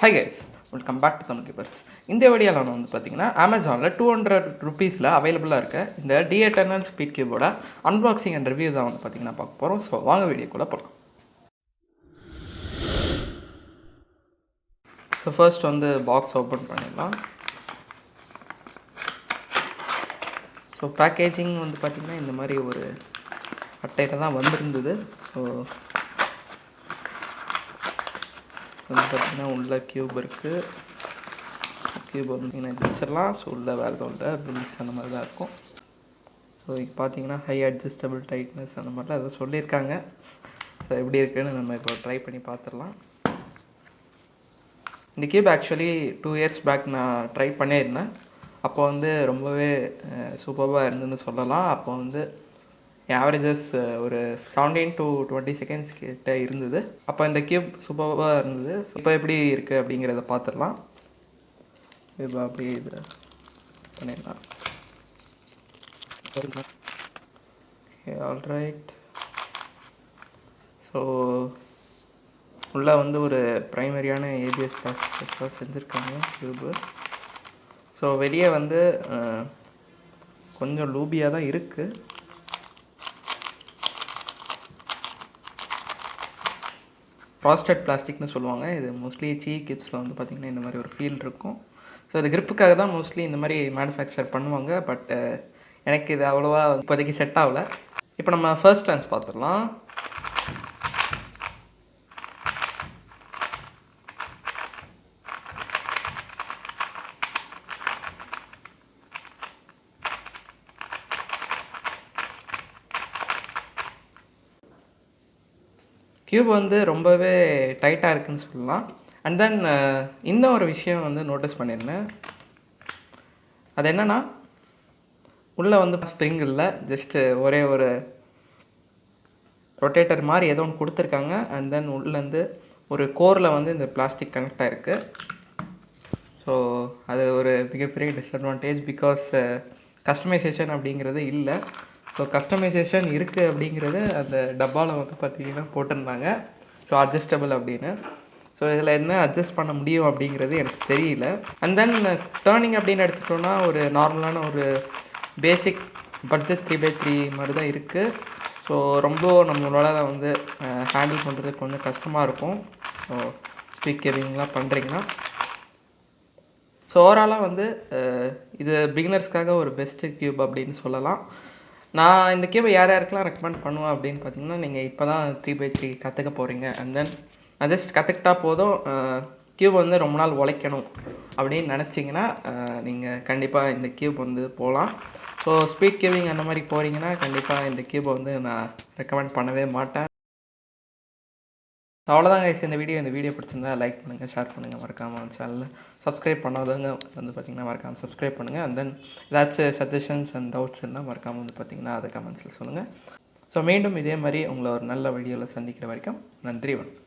Hi guys, welcome back to Tamil Keepers. இந்த வீடியோவில் நான் வந்து பார்த்தீங்கன்னா அமேசானில் 200 ருபீஸில் அவைலபிளாக இருக்க இந்த D8 ஸ்பீட் கியூபோட அன்பாக்சிங் அண்ட் ரிவ்யூ தான் வந்து பார்த்தீங்கன்னா பார்க்க போகிறோம். ஸோ வாங்க வீடியோக்குள்ளே போகலாம். ஸோ ஃபர்ஸ்ட் வந்து பாக்ஸ் ஓப்பன் பண்ணிடலாம். ஸோ பேக்கேஜிங் வந்து பார்த்திங்கன்னா இந்த மாதிரி ஒரு அட்டையில் தான் வந்திருந்தது. ஸோ வந்து பார்த்திங்கன்னா உள்ள கியூப் இருக்குது. கியூப் வந்து வச்சிடலாம். ஸோ உள்ள வேறு எதுவும் இல்லை, பில்ஸ் அந்த மாதிரி தான் இருக்கும். ஸோ இப்போ பார்த்தீங்கன்னா ஹை அட்ஜஸ்டபிள் டைட்னஸ் அந்த மாதிரிலாம் எதாவது சொல்லியிருக்காங்க. ஸோ எப்படி இருக்குன்னு நம்ம இப்போ ட்ரை பண்ணி பார்த்துடலாம். இந்த கியூப் ஆக்சுவலி 2 இயர்ஸ் பேக் நான் ட்ரை பண்ணியிருந்தேன். அப்போ வந்து ரொம்பவே சூப்பராக இருந்ததுன்னு சொல்லலாம். அப்போ வந்து ஆவரேஜஸ் ஒரு 17 to 20 செகண்ட்ஸ் கிட்ட இருந்தது. அப்போ இந்த கியூப் சூப்பராக இருந்தது. இப்போ எப்படி இருக்குது அப்படிங்கிறத பார்த்துடலாம். இப்போ அப்படியே இது பண்ணிடலாம். ஆல்ரைட். ஸோ உள்ளே வந்து ஒரு ப்ரைமரியான ஏபிஎஸ் ப்ராசஸாக செஞ்சுருக்காங்க கியூபு. ஸோ வெளியே வந்து கொஞ்சம் லூபியாக தான் இருக்குது. ஃப்ராஸ்டட் பிளாஸ்டிக்னு சொல்லுவாங்க. இது மோஸ்ட்லி கிப்ஸில் வந்து பார்த்திங்கன்னா இந்த மாதிரி ஒரு ஃபீல் இருக்கும். ஸோ இது கிரிப்புக்காக தான் மோஸ்ட்லி இந்த மாதிரி மேனுஃபேக்சர் பண்ணுவாங்க. பட் எனக்கு இது அவ்வளோவா இப்போதைக்கு செட் ஆகலை. இப்போ நம்ம ஃபர்ஸ்ட் டான்ஸ் பார்த்துடலாம். கியூப் வந்து ரொம்பவே டைட்டாக இருக்குதுன்னு சொல்லலாம். அண்ட் தென் இன்னும் ஒரு விஷயம் வந்து நோட்டீஸ் பண்ணியிருந்தேன். அது என்னென்னா, உள்ளே வந்து ஸ்ப்ரிங் இல்லை, ஜஸ்ட்டு ஒரே ஒரு ரொட்டேட்டர் மாதிரி ஏதோ ஒன்று கொடுத்துருக்காங்க. அண்ட் தென் உள்ளேருந்து ஒரு கோரில் வந்து இந்த பிளாஸ்டிக் கனெக்ட் ஆகிருக்கு. ஸோ அது ஒரு மிகப்பெரிய டிஸ்அட்வான்டேஜ். பிகாஸ் கஸ்டமைசேஷன் அப்படிங்கிறது இல்லை. ஸோ கஸ்டமைசேஷன் இருக்குது அப்படிங்கிறது அந்த டப்பாவில் வந்து பார்த்திங்கன்னா போட்டிருந்தாங்க. ஸோ அட்ஜஸ்டபிள் அப்படின்னு. ஸோ இதில் என்ன அட்ஜஸ்ட் பண்ண முடியும் அப்படிங்கிறது எனக்கு தெரியல. அண்ட் தென் டேர்னிங் அப்படின்னு எடுத்துட்டோன்னா ஒரு நார்மலான ஒரு பேசிக் பட்ஜெட் 3x3 மாதிரி தான் இருக்குது. ஸோ ரொம்ப நம்மளால் வந்து ஹேண்டில் பண்ணுறதுக்கு கொஞ்சம் கஷ்டமாக இருக்கும். ஸோ ஸ்பீக்கரிங்லாம் பண்ணுறீங்கன்னா. ஸோ ஓவராலாக வந்து இது பிகினர்ஸ்க்காக ஒரு பெஸ்ட்டு கியூப் அப்படின்னு சொல்லலாம். நான் இந்த கியூபை யாருக்கெல்லாம் ரெக்கமெண்ட் பண்ணுவேன் அப்படின்னு பார்த்தீங்கன்னா, நீங்கள் இப்போ தான் 3x3 கற்றுக்க போகிறீங்க. அண்ட் தென் ஜஸ்ட் கற்றுக்கிட்டா போதும். கியூப் வந்து ரொம்ப நாள் உழைக்கணும் அப்படின்னு நினச்சிங்கன்னா நீங்கள் கண்டிப்பாக இந்த கியூப் வந்து போகலாம். ஸோ ஸ்பீட் கியூவிங் அந்த மாதிரி போகிறீங்கன்னா கண்டிப்பாக இந்த கியூபை வந்து நான் ரெக்கமெண்ட் பண்ணவே மாட்டேன். அவ்வளோதான் கைஸ் இந்த வீடியோ பிடிச்சிருந்தா லைக் பண்ணுங்கள், ஷேர் பண்ணுங்கள், மறக்காமல் சேனலில் சப்ஸ்கிரைப் பண்ணாதவங்க வந்து பார்த்திங்கன்னா மறக்காமல் சப்ஸ்கிரைப் பண்ணுங்கள். அண்ட் தென் ஏதாச்சும் சஜஷன்ஸ் அண்ட் டவுட்ஸ் இருந்தால் மறக்காமல் வந்து பார்த்திங்கன்னா அதை கமெண்ட்ஸில் சொல்லுங்கள். ஸோ மீண்டும் இதே மாதிரி உங்களை ஒரு நல்ல வீடியோவில் சந்திக்கிற வரைக்கும் நன்றி, வணக்கம்.